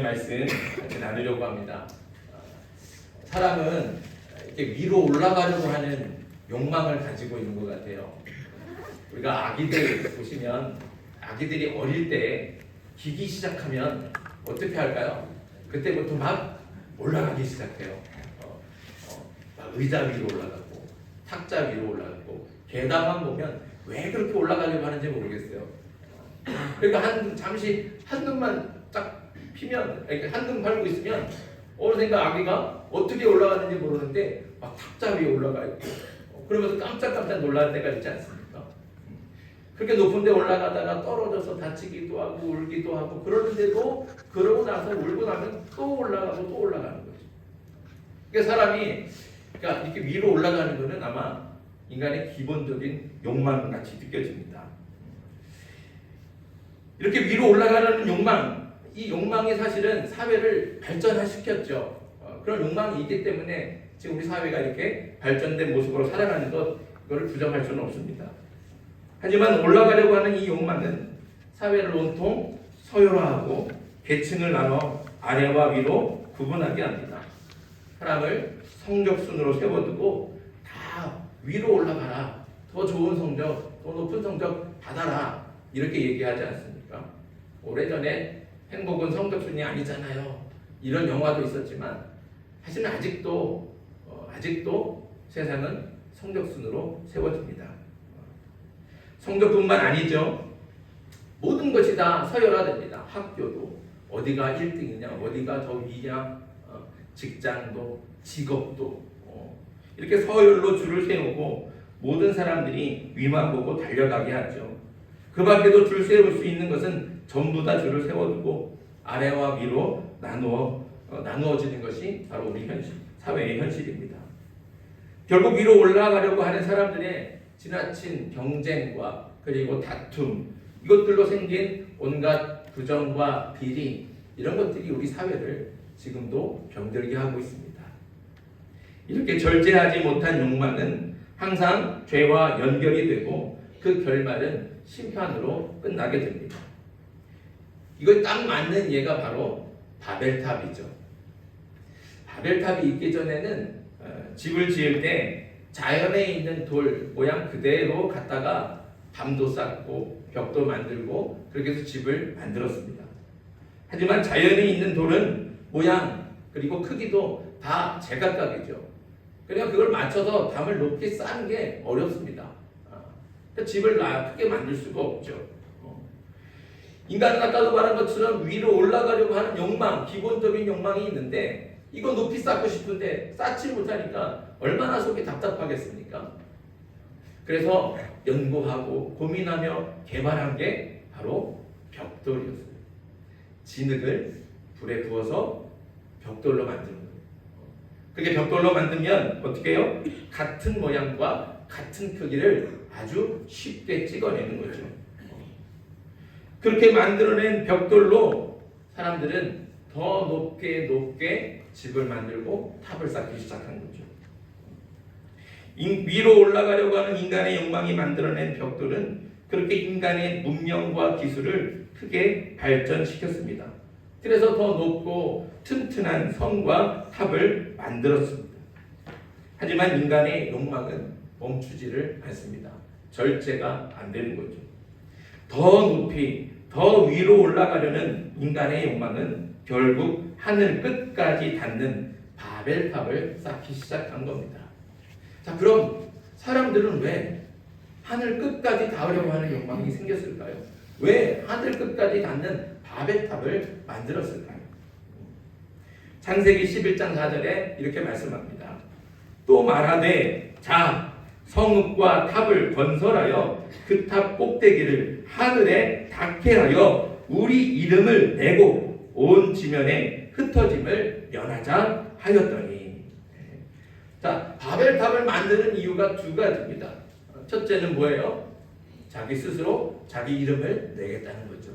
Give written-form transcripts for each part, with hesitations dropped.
말씀 같이 나누려고 합니다. 사람은 이렇게 위로 올라가려고 하는 욕망을 가지고 있는 것 같아요. 우리가 아기들 보시면 아기들이 어릴 때 기기 시작하면 어떻게 할까요? 그때부터 막 올라가기 시작해요. 막 의자 위로 올라가고 탁자 위로 올라가고 계단만 보면 왜 그렇게 올라가려고 하는지 모르겠어요. 그러니까 잠시 한눈만 딱 피면, 이렇게 한눈 팔고 있으면 어느샌가 아기가 어떻게 올라가는지 모르는데 막 탁자 위에 올라가 있고 그러면서 깜짝깜짝 놀랄 때가 있지 않습니까? 그렇게 높은 데 올라가다가 떨어져서 다치기도 하고 울기도 하고 그러는데도 그러고 나서 울고 나면 또 올라가고 또 올라가는 거죠. 그러니까 사람이 이렇게 위로 올라가는 것은 아마 인간의 기본적인 욕망 같이 느껴집니다. 이렇게 위로 올라가려는 욕망, 이 욕망이 사실은 사회를 발전시켰죠. 그런 욕망이 있기 때문에 지금 우리 사회가 이렇게 발전된 모습으로 살아가는 것, 이거를 부정할 수는 없습니다. 하지만 올라가려고 하는 이 욕망은 사회를 온통 서열화하고 계층을 나눠 아래와 위로 구분하게 합니다. 사람을 성적순으로 세워두고 다 위로 올라가라, 더 좋은 성적, 더 높은 성적 받아라, 이렇게 얘기하지 않습니까? 오래전에 행복은 성적순이 아니잖아요, 이런 영화도 있었지만 사실은 아직도 세상은 성적순으로 세워집니다. 성적뿐만 아니죠. 모든 것이 다 서열화됩니다. 학교도 어디가 1등이냐, 어디가 더 위냐, 직장도, 직업도 이렇게 서열로 줄을 세우고 모든 사람들이 위만 보고 달려가게 하죠. 그 밖에도 줄 세울 수 있는 것은 전부 다 줄을 세워두고 아래와 위로 나누어지는 것이 바로 우리 사회의 현실입니다. 결국 위로 올라가려고 하는 사람들의 지나친 경쟁과 그리고 다툼, 이것들로 생긴 온갖 부정과 비리, 이런 것들이 우리 사회를 지금도 병들게 하고 있습니다. 이렇게 절제하지 못한 욕망은 항상 죄와 연결이 되고 그 결말은 심판으로 끝나게 됩니다. 이걸 딱 맞는 예가 바로 바벨탑이죠. 바벨탑이 있기 전에는 집을 지을 때 자연에 있는 돌 모양 그대로 갖다가 담도 쌓고 벽도 만들고 그렇게 해서 집을 만들었습니다. 하지만 자연에 있는 돌은 모양 그리고 크기도 다 제각각이죠. 그러니까 그걸 맞춰서 담을 높이 쌓는 게 어렵습니다. 그러니까 집을 크게 만들 수가 없죠. 인간은 아까도 말한 것처럼 위로 올라가려고 하는 욕망, 기본적인 욕망이 있는데 이거 높이 쌓고 싶은데 쌓지 못하니까 얼마나 속이 답답하겠습니까? 그래서 연구하고 고민하며 개발한 게 바로 벽돌이었어요. 진흙을 불에 부어서 벽돌로 만드는 거예요. 그게 벽돌로 만들면 어떻게 해요? 같은 모양과 같은 크기를 아주 쉽게 찍어내는 거죠. 그렇게 만들어낸 벽돌로 사람들은 더 높게 집을 만들고 탑을 쌓기 시작한 거죠. 위로 올라가려고 하는 인간의 욕망이 만들어낸 벽돌은 그렇게 인간의 문명과 기술을 크게 발전시켰습니다. 그래서 더 높고 튼튼한 성과 탑을 만들었습니다. 하지만 인간의 욕망은 멈추지를 않습니다. 절제가 안 되는 거죠. 더 높이, 더 위로 올라가려는 인간의 욕망은 결국 하늘 끝까지 닿는 바벨탑을 쌓기 시작한 겁니다. 자, 그럼 사람들은 왜 하늘 끝까지 닿으려고 하는 욕망이 생겼을까요? 왜 하늘 끝까지 닿는 바벨탑을 만들었을까요? 창세기 11장 4절에 이렇게 말씀합니다. 또 말하되 자 성읍과 탑을 건설하여 그 탑 꼭대기를 하늘에 닿게 하여 우리 이름을 내고 온 지면에 흩어짐을 면하자 하였더니. 자, 바벨탑을 만드는 이유가 두 가지입니다. 첫째는 뭐예요? 자기 스스로 자기 이름을 내겠다는 거죠.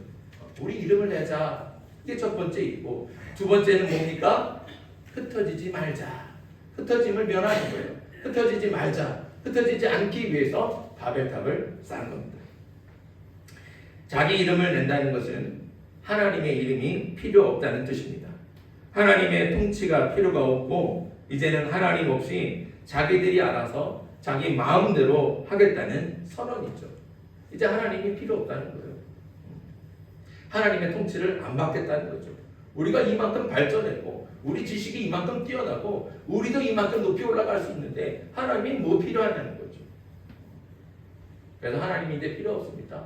우리 이름을 내자, 이게 첫 번째이고, 두 번째는 뭡니까? 흩어지지 말자, 흩어짐을 면하는 거예요. 흩어지지 말자, 흩어지지 않기 위해서 바벨탑을 쌓은 겁니다. 자기 이름을 낸다는 것은 하나님의 이름이 필요 없다는 뜻입니다. 하나님의 통치가 필요가 없고 이제는 하나님 없이 자기들이 알아서 자기 마음대로 하겠다는 선언이죠. 이제 하나님이 필요 없다는 거예요. 하나님의 통치를 안 받겠다는 거죠. 우리가 이만큼 발전했고 우리 지식이 이만큼 뛰어나고 우리도 이만큼 높이 올라갈 수 있는데 하나님이 뭐 필요하냐는 거죠. 그래서 하나님이 이제 필요 없습니다.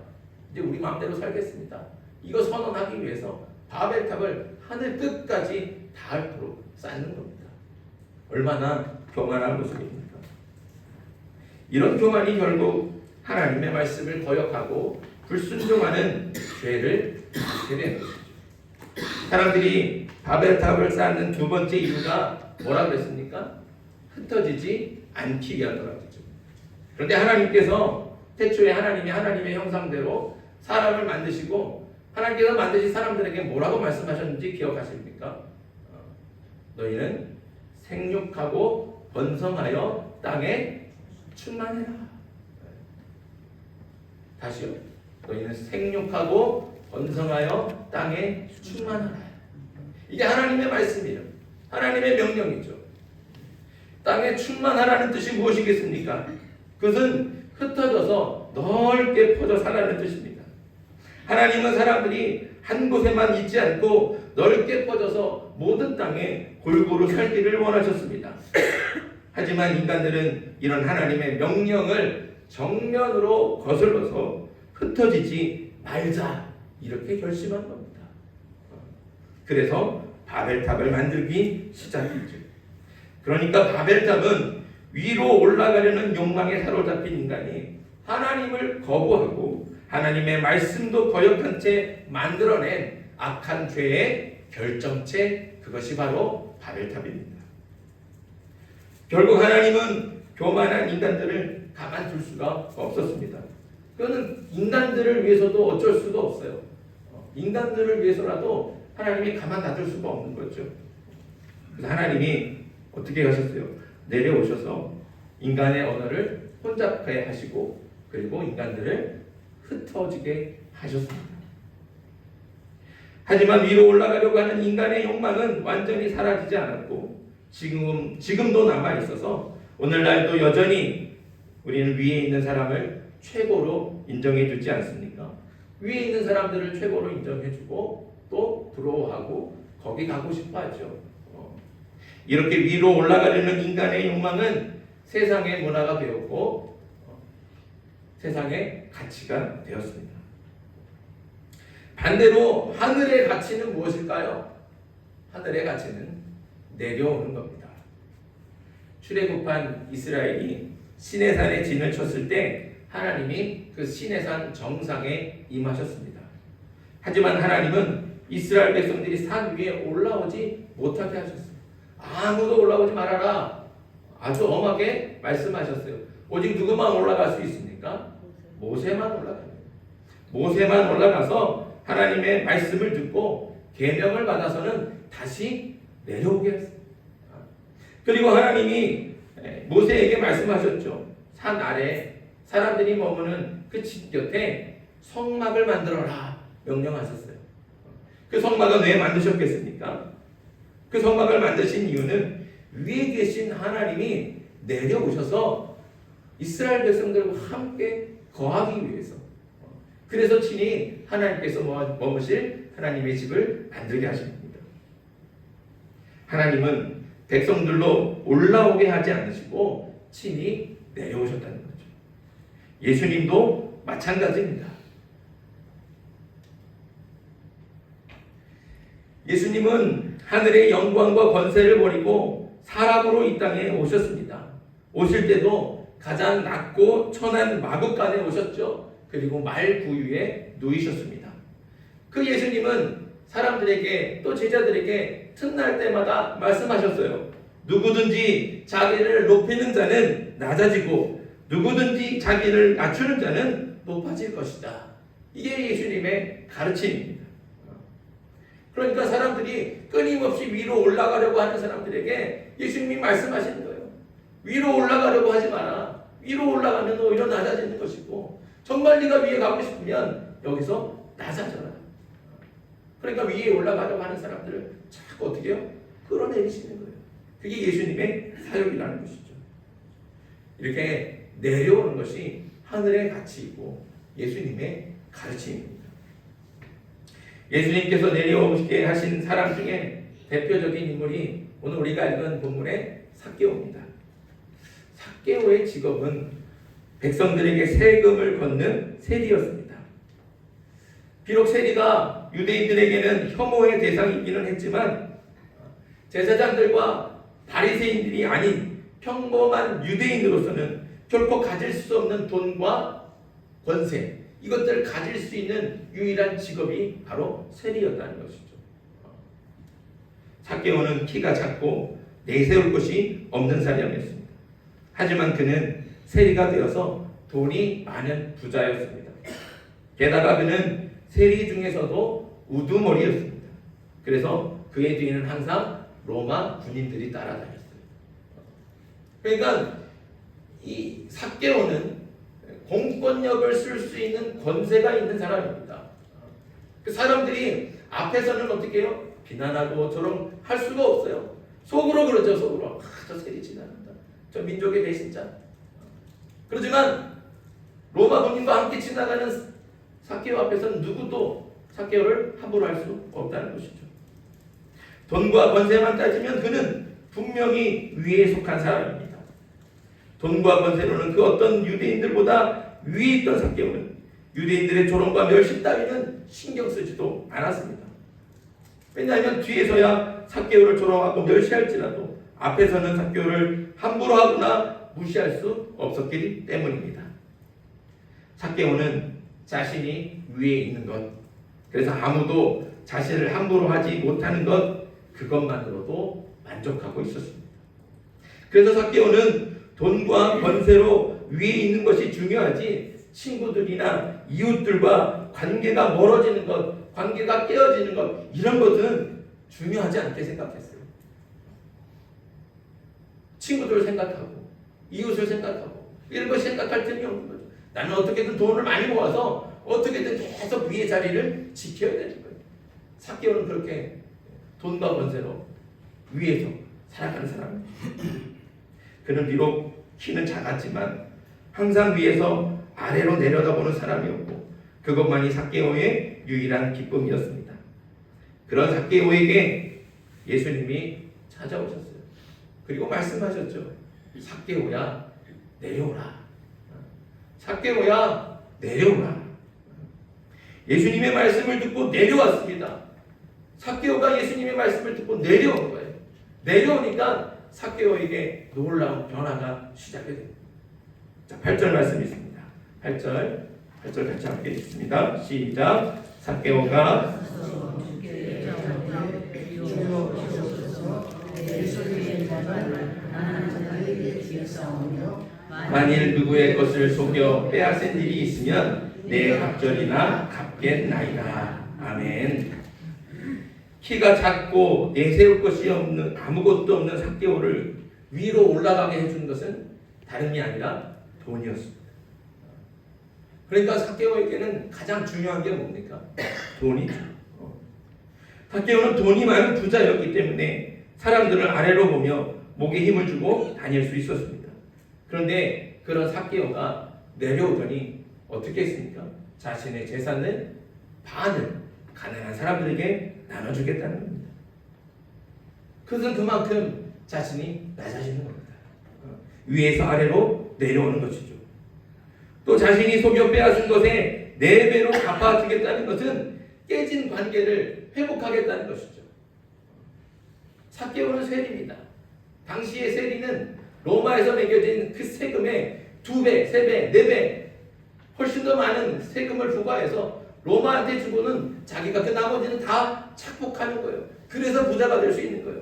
이제 우리 마음대로 살겠습니다. 이거 선언하기 위해서 바벨탑을 하늘 끝까지 닿도록 쌓는 겁니다. 얼마나 교만한 모습입니까? 이런 교만이 결국 하나님의 말씀을 거역하고 불순종하는 죄를 짓게 되는 것이죠. 사람들이 바벨탑을 쌓는 두 번째 이유가 뭐라 그랬습니까? 흩어지지 않기 위함이라고 했죠. 그런데 하나님께서 태초에 하나님이 하나님의 형상대로 사람을 만드시고 하나님께서 만드신 사람들에게 뭐라고 말씀하셨는지 기억하십니까? 너희는 생육하고 번성하여 땅에 충만해라. 다시요. 너희는 생육하고 번성하여 땅에 충만하라. 이게 하나님의 말씀이에요. 하나님의 명령이죠. 땅에 충만하라는 뜻이 무엇이겠습니까? 그것은 흩어져서 넓게 퍼져 살라는 뜻입니다. 하나님은 사람들이 한 곳에만 있지 않고 넓게 퍼져서 모든 땅에 골고루 살기를 원하셨습니다. 하지만 인간들은 이런 하나님의 명령을 정면으로 거슬러서 흩어지지 말자 이렇게 결심한 겁니다. 그래서 바벨탑을 만들기 시작했죠. 그러니까 바벨탑은 위로 올라가려는 욕망에 사로잡힌 인간이 하나님을 거부하고 하나님의 말씀도 거역한 채 만들어낸 악한 죄의 결정체, 그것이 바로 바벨탑입니다. 결국 하나님은 교만한 인간들을 가만둘 수가 없었습니다. 그거는 인간들을 위해서도 어쩔 수가 없어요. 인간들을 위해서라도 하나님이 가만 놔둘 수가 없는 거죠. 그래서 하나님이 어떻게 하셨어요? 내려오셔서 인간의 언어를 혼잡하게 하시고 그리고 인간들을 흩어지게 하셨습니다. 하지만 위로 올라가려고 하는 인간의 욕망은 완전히 사라지지 않았고 지금도 남아 있어서 오늘날도 여전히 우리는 위에 있는 사람을 최고로 인정해 주지 않습니까? 위에 있는 사람들을 최고로 인정해 주고 또 부러워하고 거기 가고 싶어 하죠. 이렇게 위로 올라가려는 인간의 욕망은 세상의 문화가 되었고 세상의 가치가 되었습니다. 반대로 하늘의 가치는 무엇일까요? 하늘의 가치는 내려오는 겁니다. 출애굽한 이스라엘이 시내산에 진을 쳤을 때 하나님이 그 시내산 정상에 임하셨습니다. 하지만 하나님은 이스라엘 백성들이 산 위에 올라오지 못하게 하셨어요. 아무도 올라오지 말아라. 아주 엄하게 말씀하셨어요. 오직 누구만 올라갈 수 있습니까? 모세만 올라갑니다. 모세만 올라가서 하나님의 말씀을 듣고 계명을 받아서는 다시 내려오게 했습니다. 그리고 하나님이 모세에게 말씀하셨죠. 산 아래 사람들이 머무는 그 집 곁에 성막을 만들어라 명령하셨어요. 그 성막은 왜 만드셨겠습니까? 그 성막을 만드신 이유는 위에 계신 하나님이 내려오셔서 이스라엘 백성들과 함께 거하기 위해서. 그래서 친히 하나님께서 머무실 하나님의 집을 만들게 하십니다. 하나님은 백성들로 올라오게 하지 않으시고 친히 내려오셨다는 거죠. 예수님도 마찬가지입니다. 예수님은 하늘의 영광과 권세를 버리고 사람으로 이 땅에 오셨습니다. 오실 때도 가장 낮고 천한 마구간에 오셨죠. 그리고 말 구유에 누이셨습니다. 그 예수님은 사람들에게 또 제자들에게 틈날 때마다 말씀하셨어요. 누구든지 자기를 높이는 자는 낮아지고 누구든지 자기를 낮추는 자는 높아질 것이다. 이게 예수님의 가르침입니다. 그러니까 사람들이 끊임없이 위로 올라가려고 하는 사람들에게 예수님이 말씀하시는 거예요. 위로 올라가려고 하지 마라. 위로 올라가면 오히려 낮아지는 것이고 정말 네가 위에 가고 싶으면 여기서 낮아져라. 그러니까 위에 올라가려고 하는 사람들을 자꾸 어떻게 해요? 끌어내리시는 거예요. 그게 예수님의 사역이라는 것이죠. 이렇게 내려오는 것이 하늘의 가치이고 예수님의 가르침입니다. 예수님께서 내려오시게 하신 사람 중에 대표적인 인물이 오늘 우리가 읽은 본문의 삭개오입니다. 삭개오의 직업은 백성들에게 세금을 걷는 세리였습니다. 비록 세리가 유대인들에게는 혐오의 대상이기는 했지만 제사장들과 바리새인들이 아닌 평범한 유대인으로서는 결코 가질 수 없는 돈과 권세, 이것들을 가질 수 있는 유일한 직업이 바로 세리였다는 것이죠. 삭개오는 키가 작고 내세울 것이 없는 사람이었습니다. 하지만 그는 세리가 되어서 돈이 많은 부자였습니다. 게다가 그는 세리 중에서도 우두머리였습니다. 그래서 그의 뒤에는 항상 로마 군인들이 따라다녔어요. 그러니까 이 삭개오는 공권력을 쓸 수 있는 권세가 있는 사람입니다. 그 사람들이 앞에서는 어떻게 해요? 비난하고 저런 할 수가 없어요. 속으로 그러죠. 속으로. 저 세리 지나간다. 저 민족의 배신자. 그렇지만 로마 군인과 함께 지나가는 삭개오 앞에서는 누구도 삭개오를 함부로 할 수 없다는 것이죠. 돈과 권세만 따지면 그는 분명히 위에 속한 사람입니다. 돈과 권세로는 그 어떤 유대인들보다 위에 있던 삭개오는 유대인들의 조롱과 멸시 따위는 신경 쓰지도 않았습니다. 왜냐하면 뒤에서야 삭개오를 조롱하고 멸시할지라도 앞에서는 삭개오를 함부로 하거나 무시할 수 없었기 때문입니다. 삭개오는 자신이 위에 있는 것, 그래서 아무도 자신을 함부로 하지 못하는 것, 그것만으로도 만족하고 있었습니다. 그래서 삭개오는 돈과 권세로 위에 있는 것이 중요하지 친구들이나 이웃들과 관계가 멀어지는 것, 관계가 깨어지는 것, 이런 것은 중요하지 않게 생각했어요. 친구들을 생각하고 이웃을 생각하고 이런 거 생각할 틈이 없는 거죠. 나는 어떻게든 돈을 많이 모아서 어떻게든 계속 위의 자리를 지켜야 되는 거예요. 삭개오는 그렇게 돈과 권세로 위에서 살아가는 사람입니다. 그는 비록 키는 작았지만 항상 위에서 아래로 내려다보는 사람이었고 그것만이 삭개오의 유일한 기쁨이었습니다. 그런 삭개오에게 예수님이 찾아오셨어요. 그리고 말씀하셨죠. 삭개오야 내려오라. 삭개오야 내려오라. 예수님의 말씀을 듣고 내려왔습니다. 삭개오가 예수님의 말씀을 듣고 내려온 거예요. 내려오니까 삭개오에게 놀라운 변화가 시작이 됩니다. 자, 8절 말씀이 있습니다. 8절 같이 함께 읽습니다. 시작. 삭개오가 만일 누구의 것을 속여 빼앗은 일이 있으면 내 갑절이나 갚겠나이다. 아멘. 키가 작고 내세울 것이 없는 아무것도 없는 삭개오를 위로 올라가게 해준 것은 다름이 아니라 돈이었습니다. 그러니까 삭개오에게는 가장 중요한 게 뭡니까? 돈이죠. 삭개오는 돈이 많은 부자였기 때문에 사람들을 아래로 보며 목에 힘을 주고 다닐 수 있었습니다. 그런데 그런 삭개오가 내려오더니 어떻게 했습니까? 자신의 재산을 반을 가난한 사람들에게 나눠주겠다는 겁니다. 그것은 그만큼 자신이 낮아지는 겁니다. 위에서 아래로 내려오는 것이죠. 또 자신이 속여 빼앗은 것에 4배로 갚아주겠다는 것은 깨진 관계를 회복하겠다는 것이죠. 삭개오는 세리입니다. 당시의 세리는 로마에서 매겨진 그 세금의 2배, 3배, 4배 훨씬 더 많은 세금을 부과해서 로마한테 주고는 자기가 그 나머지는 다 착복하는 거예요. 그래서 부자가 될 수 있는 거예요.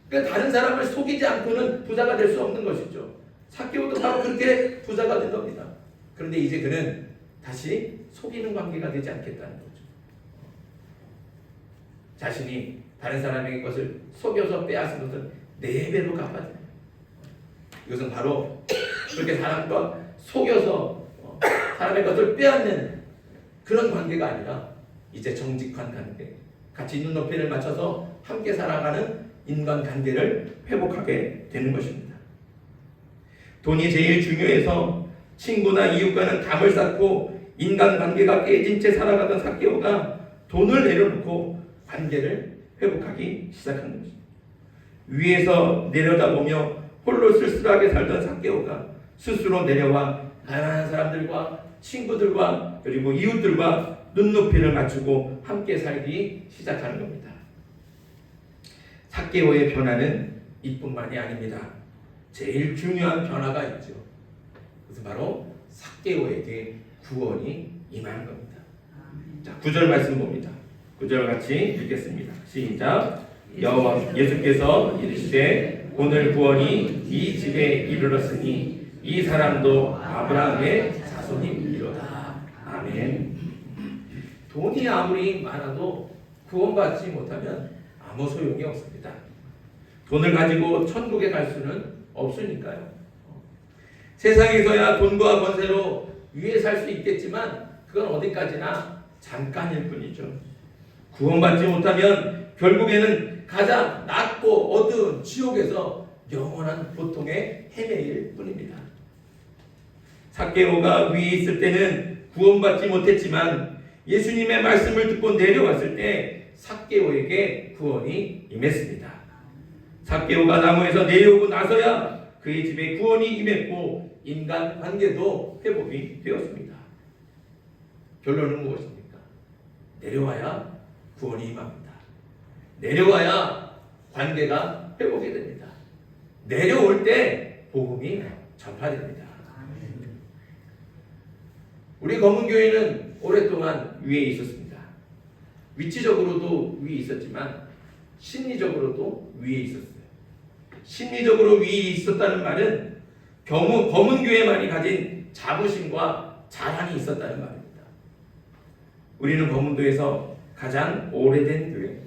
그러니까 다른 사람을 속이지 않고는 부자가 될 수 없는 것이죠. 삭개오도 바로 그렇게 부자가 된 겁니다. 그런데 이제 그는 다시 속이는 관계가 되지 않겠다는 거죠. 자신이 다른 사람에게 것을 속여서 빼앗은 것을 4배로 갚아야 돼요. 이것은 바로 그렇게 사람과 속여서 사람의 것을 빼앗는 그런 관계가 아니라 이제 정직한 관계, 같이 눈높이를 맞춰서 함께 살아가는 인간관계를 회복하게 되는 것입니다. 돈이 제일 중요해서 친구나 이웃과는 담을 쌓고 인간관계가 깨진 채 살아가던 삭개오가 돈을 내려놓고 관계를 회복하기 시작한 것입니다. 위에서 내려다보며 홀로 쓸쓸하게 살던 삭개오가 스스로 내려와 가난한 사람들과 친구들과 그리고 이웃들과 눈높이를 맞추고 함께 살기 시작하는 겁니다. 삭개오의 변화는 이뿐만이 아닙니다. 제일 중요한 변화가 있죠. 그래서 바로 삭개오에게 구원이 임하는 겁니다. 자, 9절 말씀 봅니다. 9절 같이 읽겠습니다. 시작. 여호와 예수께서 이르시되 오늘 구원이 이 집에 이르렀으니 이 사람도 아브라함의 자손이니로다. 아멘. 돈이 아무리 많아도 구원받지 못하면 아무 소용이 없습니다. 돈을 가지고 천국에 갈 수는 없으니까요. 세상에서야 돈과 권세로 위에 살 수 있겠지만 그건 어디까지나 잠깐일 뿐이죠. 구원받지 못하면 결국에는 가장 낮고 어두운 지옥에서 영원한 고통에 헤매일 뿐입니다. 삭개오가 위에 있을 때는 구원받지 못했지만 예수님의 말씀을 듣고 내려왔을 때 삭개오에게 구원이 임했습니다. 삭개오가 나무에서 내려오고 나서야 그의 집에 구원이 임했고 인간관계도 회복이 되었습니다. 결론은 무엇입니까? 내려와야 구원이 임합니다. 내려와야 관계가 회복이 됩니다. 내려올 때 복음이 전파됩니다. 우리 검은교회는 오랫동안 위에 있었습니다. 위치적으로도 위에 있었지만 심리적으로도 위에 있었어요. 심리적으로 위에 있었다는 말은 검은교회만이 가진 자부심과 자랑이 있었다는 말입니다. 우리는 검은도에서 가장 오래된 교회,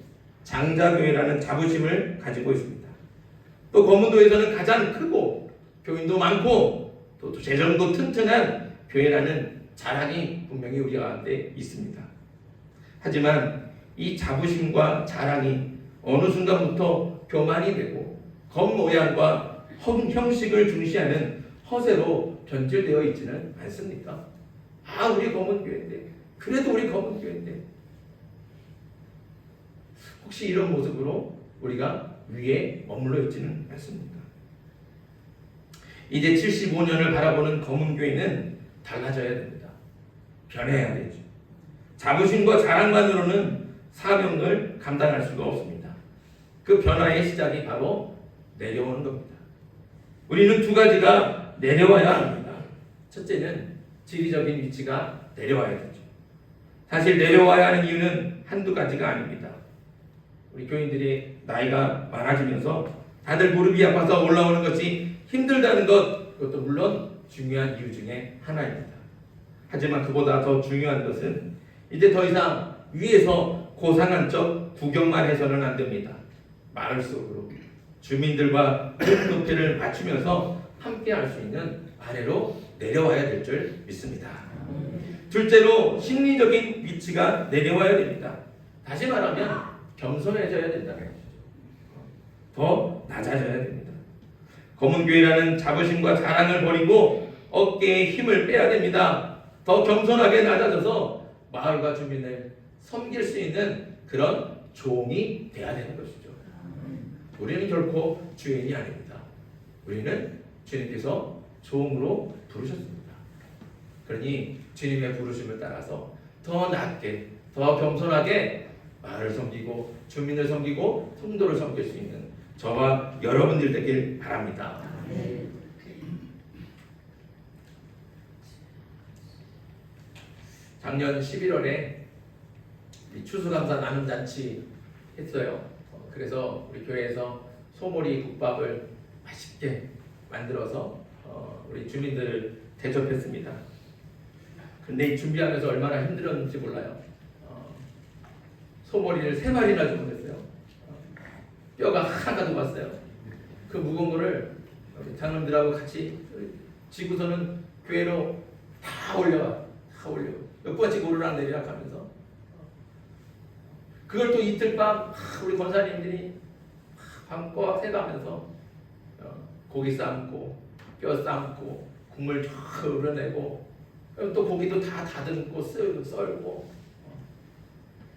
장자교회라는 자부심을 가지고 있습니다. 또 검은도에서는 가장 크고 교인도 많고 또 재정도 튼튼한 교회라는 자랑이 분명히 우리 가운데 있습니다. 하지만 이 자부심과 자랑이 어느 순간부터 교만이 되고 겉모양과 형식을 중시하는 허세로 변질되어 있지는 않습니까? 아, 우리 검은교회인데, 그래도 우리 검은교회인데, 혹시 이런 모습으로 우리가 위에 머물러 있지는 않습니까? 이제 75년을 바라보는 검은교회는 달라져야 됩니다. 변해야 되죠. 자부심과 자랑만으로는 사명을 감당할 수가 없습니다. 그 변화의 시작이 바로 내려오는 겁니다. 우리는 두 가지가 내려와야 합니다. 첫째는 지리적인 위치가 내려와야 되죠. 사실 내려와야 하는 이유는 한두 가지가 아닙니다. 우리 교인들이 나이가 많아지면서 다들 무릎이 아파서 올라오는 것이 힘들다는 것, 그것도 물론 중요한 이유 중에 하나입니다. 하지만 그보다 더 중요한 것은 이제 더 이상 위에서 고상한 척 구경만 해서는 안 됩니다. 마을 속으로 주민들과 눈높이를 맞추면서 함께 할 수 있는 아래로 내려와야 될 줄 믿습니다. 둘째로 심리적인 위치가 내려와야 됩니다. 다시 말하면 겸손해져야 된다는 것이죠. 더 낮아져야 됩니다. 검은교회라는 자부심과 자랑을 버리고 어깨에 힘을 빼야 됩니다. 더 겸손하게 낮아져서 마을과 주민을 섬길 수 있는 그런 종이 돼야 되는 것이죠. 우리는 결코 주인이 아닙니다. 우리는 주님께서 종으로 부르셨습니다. 그러니 주님의 부르심을 따라서 더 낮게, 더 겸손하게 마을을 섬기고 주민을 섬기고 성도를 섬길 수 있는 저와 여러분들 되길 바랍니다. 작년 11월에 추수감사 나눔잔치 했어요. 그래서 우리 교회에서 소머리 국밥을 맛있게 만들어서 우리 주민들을 대접했습니다. 근데 이 준비하면서 얼마나 힘들었는지 몰라요. 소머리를 3마리나 주문했어요. 뼈가 하나도 왔어요. 그 무거운 거를 장로님들하고 같이 지고서는 교회로 다 올려와. 다 올려. 몇 번씩 오르락 내리락 하면서 그걸 또 이틀 밤 우리 권사님들이 밤과 새가면서 고기 삶고 뼈 삶고 국물 쫙 우려내고 또 고기도 다 다듬고 썰고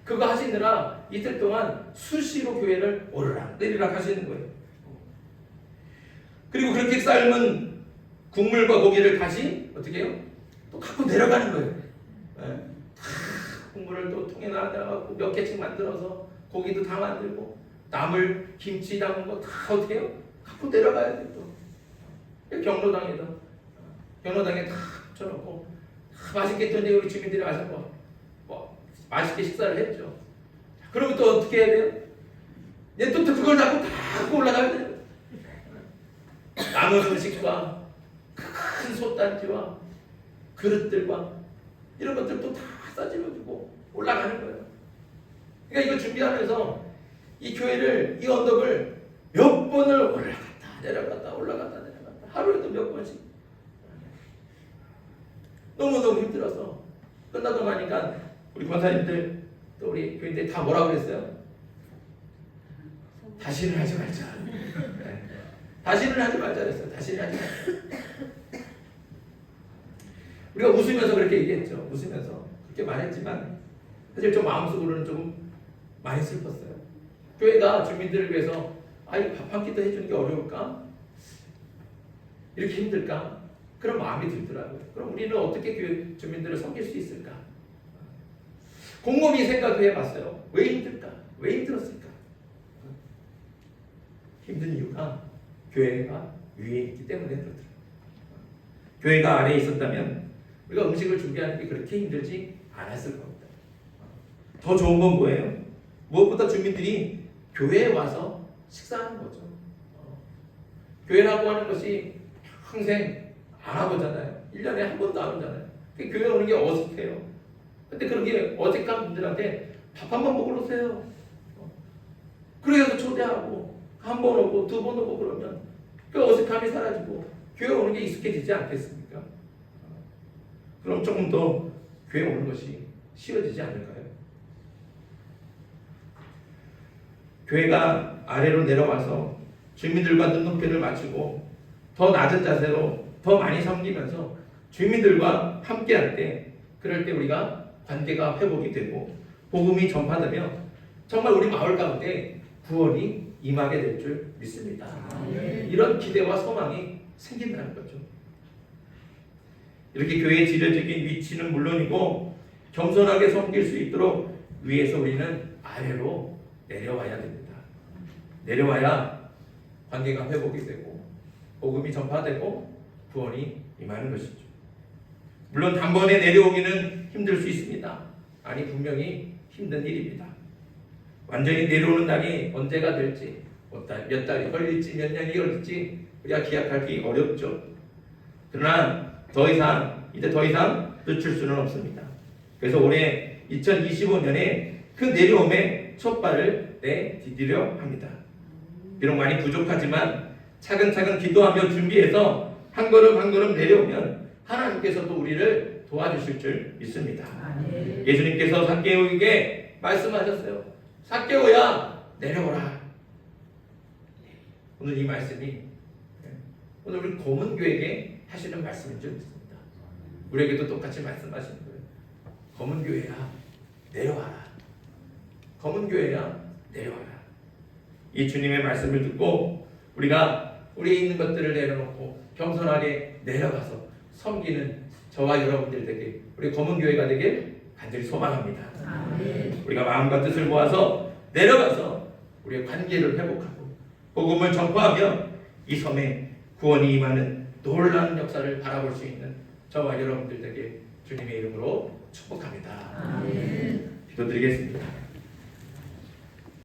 그거 하시느라 이틀 동안 수시로 교회를 오르락 내리락 하시는 거예요. 그리고 그렇게 삶은 국물과 고기를 다시 어떻게 해요? 또 갖고 내려가는 거예요. 다 국물을 또 통에 놔갖고 몇 개씩 만들어서 고기도 다 만들고 나물 김치 담은 거 다 어떻게 해요? 갖고 내려가야 돼요. 또 경로당에 다 붙여놓고 맛있게 또 이제 우리 주민들이 와서 맛있게 식사를 했죠. 그러면 또 어떻게 해야 돼요? 이제 또 그걸 잡고 다 갖고 올라가야 돼요. 남은 음식과 큰 솥단지와 그릇들과 이런 것들도 다 싸질러주고 올라가는 거예요. 그러니까 이거 준비하면서 이 교회를, 이 언덕을 몇 번을 올라갔다 내려갔다 올라갔다 내려갔다 하루에도 몇 번씩 너무너무 힘들어서 끝나고 나니까 우리 권사님들 또 우리 교인들 다 뭐라고 그랬어요? 다시는 하지 말자. 네. 다시는 하지 말자 그랬어요. 다시는 하지 말자. 우리가 웃으면서 그렇게 얘기했죠. 웃으면서 그렇게 말했지만 사실 좀 마음속으로는 좀 많이 슬펐어요. 교회가 주민들을 위해서 밥 한 끼도 해주는 게 어려울까? 이렇게 힘들까? 그런 마음이 들더라고요. 그럼 우리는 어떻게 교회 주민들을 섬길 수 있을까? 곰곰이 생각해 봤어요. 왜 힘들까? 왜 힘들었을까? 힘든 이유가 교회가 위에 있기 때문에 그렇더라고요. 교회가 아래에 있었다면 우리가 음식을 준비하는 게 그렇게 힘들지 않았을 겁니다. 더 좋은 건 뭐예요? 무엇보다 주민들이 교회에 와서 식사하는 거죠. 교회라고 하는 것이 평생 안 하고잖아요. 1년에 한 번도 안 오잖아요. 교회 오는 게 어색해요. 근데 그렇게 어색한 분들한테 밥 한 번 먹으러 오세요. 그래서 초대하고 한 번 오고 두 번 오고 그러면 그 어색함이 사라지고 교회 오는 게 익숙해지지 않겠습니까? 그럼 조금 더 교회 오는 것이 쉬워지지 않을까요? 교회가 아래로 내려와서 주민들과 눈높이를 맞추고 더 낮은 자세로 더 많이 섬기면서 주민들과 함께할 때 그럴 때 우리가 관계가 회복이 되고 복음이 전파되며 정말 우리 마을 가운데 구원이 임하게 될 줄 믿습니다. 이런 기대와 소망이 생긴다는 거죠. 이렇게 교회의 지려적인 위치는 물론이고 겸손하게 섬길 수 있도록 위에서 우리는 아래로 내려와야 됩니다. 내려와야 관계가 회복이 되고 복음이 전파되고 구원이 임하는 것이죠. 물론 단번에 내려오기는 힘들 수 있습니다. 아니 분명히 힘든 일입니다. 완전히 내려오는 날이 언제가 될지 몇 달이 걸릴지 몇 년이 걸릴지 우리가 기약하기 어렵죠. 그러나 이제 더 이상 늦출 수는 없습니다. 그래서 올해 2025년에 그 내려옴의 첫 발을 내디디려 합니다. 비록 많이 부족하지만 차근차근 기도하며 준비해서 한 걸음 한 걸음 내려오면 하나님께서도 우리를 도와주실 줄 믿습니다. 예수님께서 삭개오에게 말씀하셨어요. 삭개오야 내려오라. 오늘 이 말씀이 오늘 우리 검은교회에게 하시는 말씀인 줄 믿습니다. 우리에게도 똑같이 말씀하시는 거예요. 검은교회야 내려와라. 검은교회야 내려와라. 이 주님의 말씀을 듣고 우리가 우리에 있는 것들을 내려놓고 겸손하게 내려가서 섬기는 저와 여러분들 되게 우리 검은교회가 되길 간절히 소망합니다. 우리가 마음과 뜻을 모아서 내려가서 우리의 관계를 회복하고 복음을 전파하며 이 섬에 구원이 임하는 놀라운 역사를 바라볼 수 있는 저와 여러분들 되게 주님의 이름으로 축복합니다. 기도드리겠습니다.